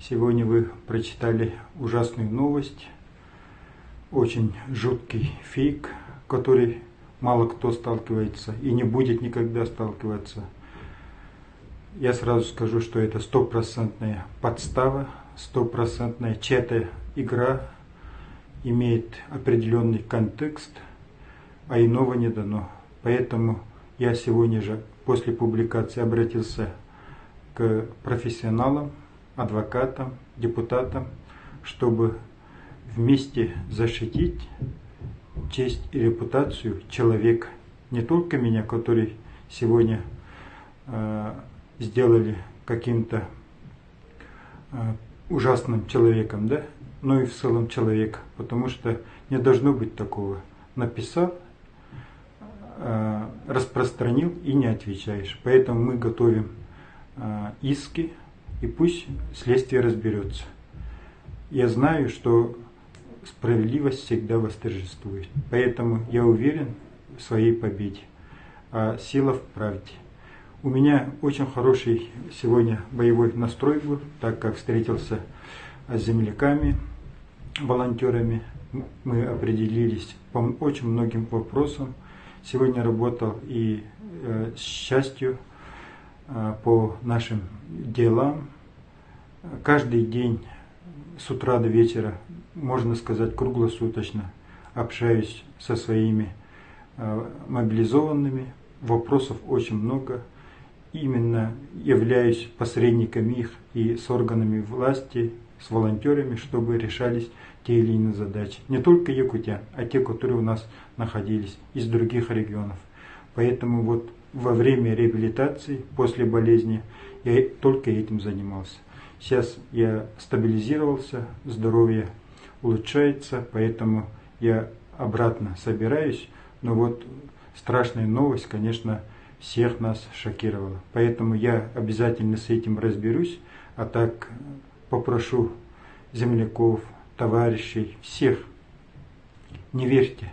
Сегодня вы прочитали ужасную новость, очень жуткий фейк, который мало кто сталкивается и не будет никогда сталкиваться. Я сразу скажу, что это стопроцентная подстава, стопроцентная чья-то игра, имеет определенный контекст, а иного не дано. Поэтому я сегодня же после публикации обратился к профессионалам, адвокатам, депутатам, чтобы вместе защитить честь и репутацию человека, не только меня, который сегодня сделали каким-то ужасным человеком, да, но и в целом человек, потому что не должно быть такого. Написал, распространил и не отвечаешь. Поэтому мы готовим иски, и пусть следствие разберется. Я знаю, что справедливость всегда восторжествует. Поэтому я уверен в своей победе. А сила в правде. У меня очень хороший сегодня боевой настрой был, так как встретился с земляками, волонтерами. Мы определились по очень многим вопросам. Сегодня работал и с частью по нашим делам. Каждый день с утра до вечера, можно сказать, круглосуточно общаюсь со своими мобилизованными. Вопросов очень много. Именно являюсь посредником их и с органами власти, с волонтерами, чтобы решались те или иные задачи. Не только якутян, а те, которые у нас находились из других регионов. Поэтому вот во время реабилитации, после болезни, я только этим занимался. Сейчас я стабилизировался, здоровье улучшается, поэтому я обратно собираюсь. Но вот страшная новость, конечно, всех нас шокировала. Поэтому я обязательно с этим разберусь, а так попрошу земляков, товарищей, всех, не верьте